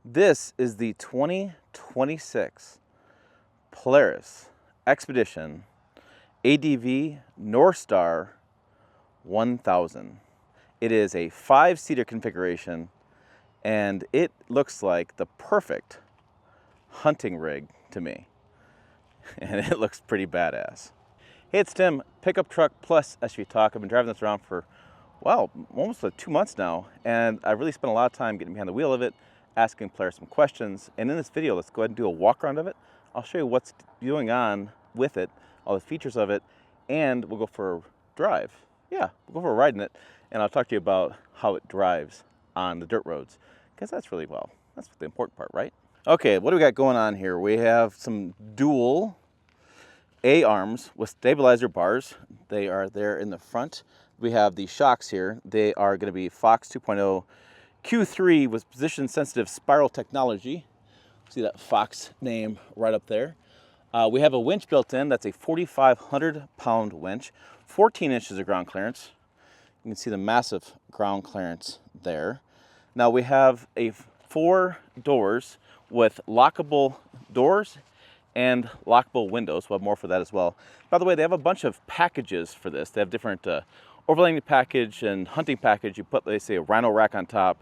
This is the 2026 Polaris XPEDITION ADV Northstar 1000. It is a 5-seater configuration, and it looks like the perfect hunting rig to me. And it looks pretty badass. Hey, it's Tim, pickup truck plus SUV talk. I've been driving this around for, well, almost like 2 months now, and I really spent a lot of time getting behind the wheel of it, asking players some questions. And in this video, let's go ahead and do a walk around of it. I'll show you what's going on with it, all the features of it, and we'll go for a drive. Yeah, we'll go for a ride in it, and I'll talk to you about how it drives on the dirt roads, because that's really, well, that's the important part, right? Okay, what do we got going on here? We have some dual A-arms with stabilizer bars. They are there in the front. We have the shocks here. They are going to be Fox 2.0 Q3 with position-sensitive spiral technology. See that Fox name right up there. We have a winch built in. That's a 4,500-pound winch, 14 inches of ground clearance. You can see the massive ground clearance there. Now we have 4 doors with lockable doors and lockable windows. We'll have more for that as well. By the way, they have a bunch of packages for this. They have different overlanding package and hunting package. You put, they say, a rhino rack on top.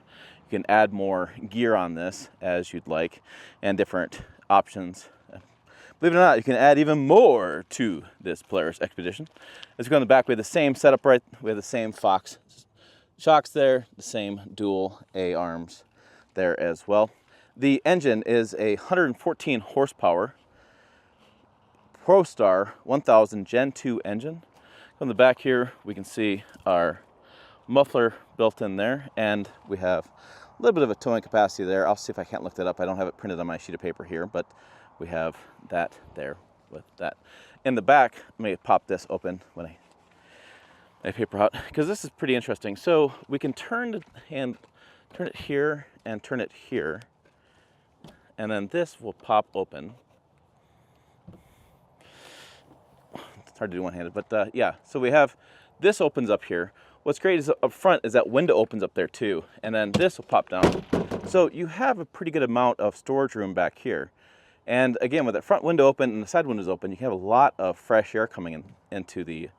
You can add more gear on this as you'd like, and different options. Believe it or not, you can add even more to this Polaris XPEDITION. As we go in the back, we have the same setup, right? We have the same Fox shocks there, the same dual A-arms there as well. The engine is a 114 horsepower ProStar 1000 Gen 2 engine. On the back here, we can see our muffler built in there, and we have a little bit of a towing capacity there. I'll see if I can't look that up. I don't have it printed on my sheet of paper here, but we have that there with that. In the back, let me pop this open when I paper out, because this is pretty interesting. So we can turn it here and turn it here, and then this will pop open. It's hard to do one-handed, but yeah. So we have this opens up here. What's great is up front is that window opens up there too, and then this will pop down. So you have a pretty good amount of storage room back here. And again, with that front window open and the side windows open, you can have a lot of fresh air coming into the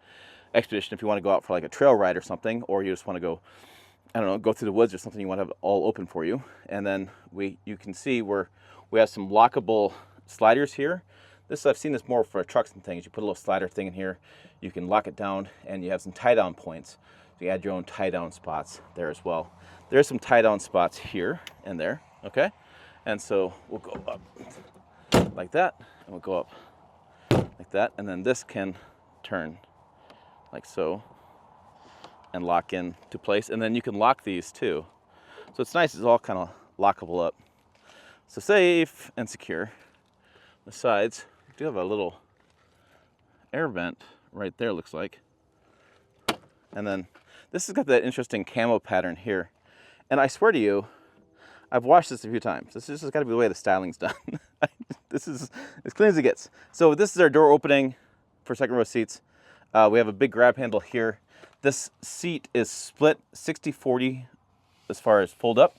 XPEDITION if you want to go out for like a trail ride or something, or you just want to go, I don't know, go through the woods or something. You want to have it all open for you. And then you can see where we have some lockable sliders here. I've seen this more for trucks and things. You put a little slider thing in here, you can lock it down, and you have some tie down points. So you add your own tie down spots there as well. There's some tie down spots here and there, okay? And so we'll go up like that, and we'll go up like that, and then this can turn like so and lock in to place, and then you can lock these too. So it's nice, it's all kind of lockable up. So safe and secure. The sides do have a little air vent right there, looks like. And then this has got that interesting camo pattern here. And I swear to you, I've watched this a few times. This has got to be the way the styling's done. This is as clean as it gets. So this is our door opening for second row seats. We have a big grab handle here. This seat is split 60-40 as far as fold up.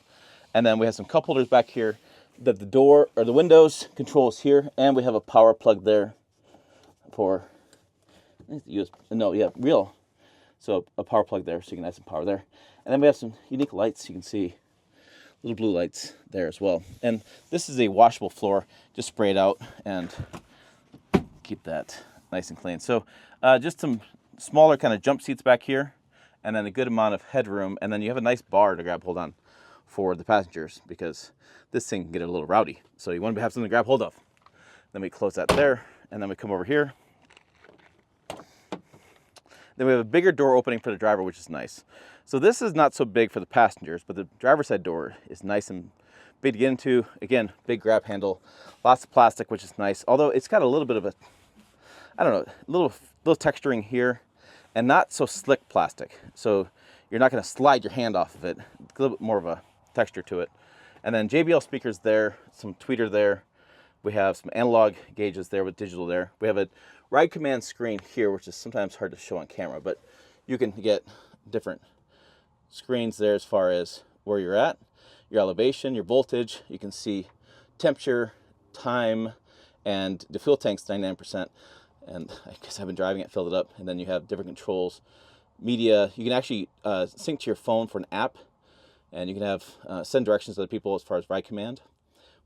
And then we have some cup holders back here that the door or the windows controls here. And we have a power plug there for, real. So a power plug there, so you can add some power there. And then we have some unique lights. You can see little blue lights there as well. And this is a washable floor. Just spray it out and keep that nice and clean. So just some smaller kind of jump seats back here, and then a good amount of headroom. And then you have a nice bar to grab hold on for the passengers, because this thing can get a little rowdy. So you want to have something to grab hold of. Then we close that there, and then we come over here. Then we have a bigger door opening for the driver, which is nice. So this is not so big for the passengers, but the driver's side door is nice and big to get into. Again, big grab handle, lots of plastic, which is nice. Although it's got a little bit of a, I don't know, little texturing here, and not so slick plastic. So you're not going to slide your hand off of it. It's a little bit more of a texture to it. And then JBL speakers there, some tweeter there. We have some analog gauges there with digital there. We have a ride command screen here, which is sometimes hard to show on camera, but you can get different screens there as far as where you're at. your elevation, your voltage. You can see temperature, time, and the fuel tank's 99%. And I guess I've been driving it, filled it up. And then you have different controls, media. You can actually sync to your phone for an app, and you can have send directions to other people as far as ride command.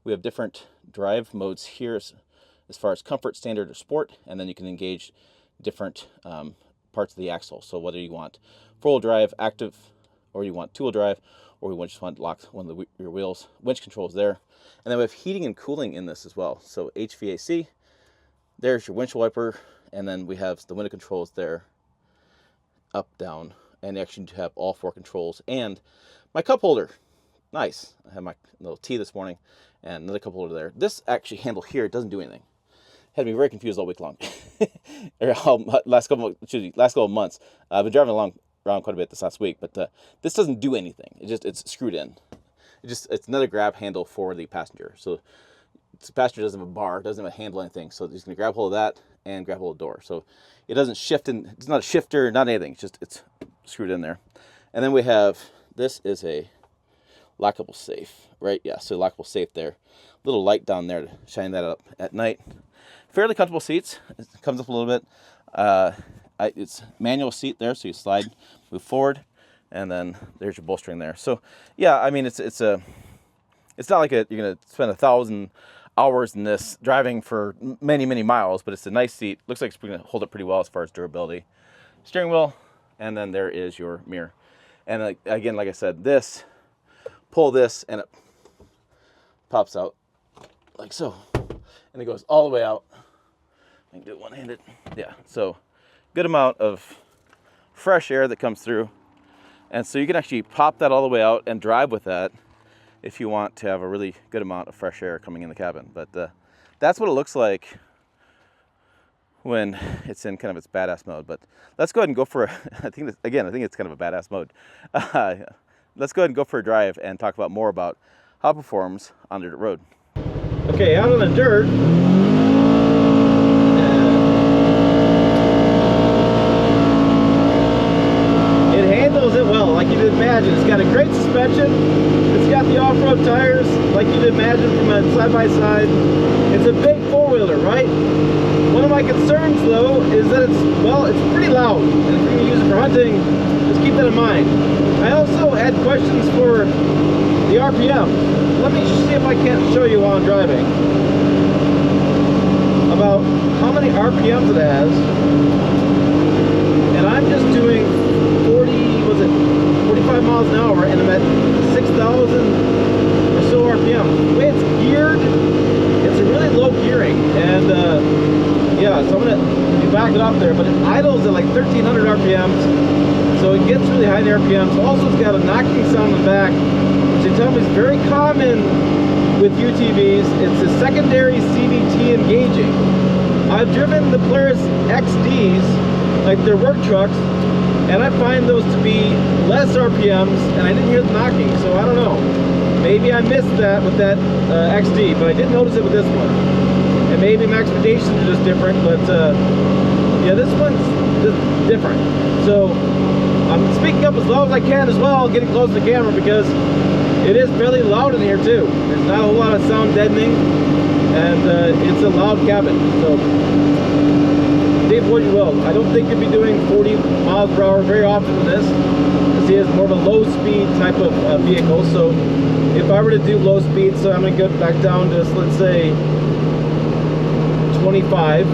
We have different drive modes here as far as comfort, standard, or sport, and then you can engage different parts of the axle. So whether you want four-wheel drive, active, or you want two-wheel drive, or you just want to lock one of your wheels, winch controls there. And then we have heating and cooling in this as well. So HVAC, there's your windshield wiper, and then we have the window controls there, up, down, and actually have all four controls. And my cup holder, nice. I had my little tea this morning, and another cup holder there. This actually handle here doesn't do anything. Had me very confused all week long. last couple of months. I've been driving around quite a bit this last week, but this doesn't do anything. It's screwed in. It's another grab handle for the passenger. So the passenger doesn't have a bar, doesn't have a handle, anything. So he's going to grab hold of that and grab hold of the door. So it doesn't shift in. It's not a shifter, not anything. It's screwed in there. And then we have, this is a lockable safe, right? Yeah, so lockable safe there. Little light down there to shine that up at night. Fairly comfortable seats. It comes up a little bit. It's manual seat there, so you slide, move forward, and then there's your bolstering there. So yeah, I mean it's not like you're gonna spend 1,000 hours in this driving for many miles, but it's a nice seat. Looks like it's gonna hold up pretty well as far as durability. Steering wheel, and then there is your mirror. And again, like I said, pull this and it pops out like so, and it goes all the way out. I can do it one-handed. Yeah, so good amount of fresh air that comes through, and so you can actually pop that all the way out and drive with that if you want to have a really good amount of fresh air coming in the cabin. But that's what it looks like when it's in kind of its badass mode. But let's go ahead and go for I think it's kind of a badass mode. Let's go ahead and go for a drive and talk about more about how it performs on the dirt road. Okay, out on the dirt, it handles it well, like you'd imagine. It's got a great suspension. It's got the off-road tires, like you'd imagine from a side-by-side. It's a big four-wheeler, right? One of my concerns, though, is that it's pretty loud, and if you're going to use it for hunting, just keep that in mind. I also had questions for the RPM. Let me see if I can't show you while I'm driving about how many RPMs it has. And I'm just doing 45 miles an hour, and I'm at 6,000 or so RPM. The way it's geared, it's a really low gearing, and yeah, so I'm gonna back it up there, but it idles at like 1,300 RPMs, so it gets really high in the RPMs. Also, it's got a knocking sound in the back, which they tell me is very common with UTVs. It's a secondary CVT engaging. I've driven the Polaris XDs, like their work trucks, and I find those to be less RPMs, and I didn't hear the knocking, so I don't know. Maybe I missed that with that XD, but I did notice it with this one. And maybe my expectations are just different, but yeah, this one's just different. So I'm speaking up as loud as I can as well, getting close to the camera, because it is fairly loud in here too. There's not a whole lot of sound deadening, and it's a loud cabin. So take what you will. I don't think you'll be doing 40 miles per hour very often in this, because it is more of a low speed type of vehicle. So if I were to do low speed, so I'm going to go back down to, let's say, 25.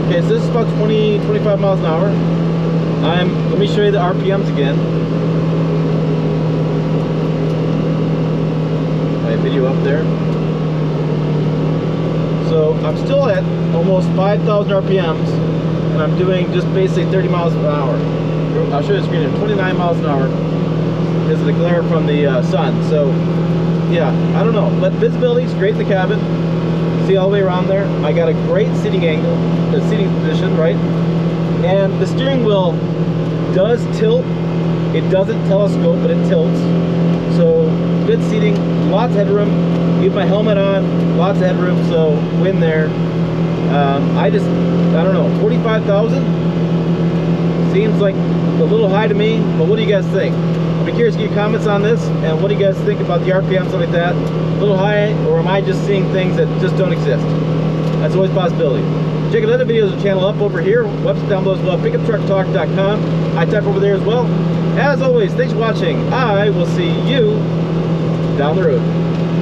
Okay, so this is about 25 miles an hour. Let me show you the RPMs again. My video up there. So I'm still at almost 5,000 RPMs, and I'm doing just basically 30 miles an hour. I'll show you the screen here, 29 miles an hour because of the glare from the sun. So yeah, I don't know, but visibility is great in the cabin. See all the way around there. I got a great seating angle, the seating position, right? And the steering wheel does tilt. It doesn't telescope, but it tilts. So good seating, lots of headroom. Keep my helmet on, lots of headroom, so wind there. I don't know, 45,000 seems like a little high to me, but what do you guys think? I'll be curious to get your comments on this, and what do you guys think about the RPM, stuff like that? A little high, or am I just seeing things that just don't exist? That's always a possibility. Check out other videos of the channel up over here, website down below as well, pickuptrucktalk.com. I type over there as well. As always, thanks for watching. I will see you down the road.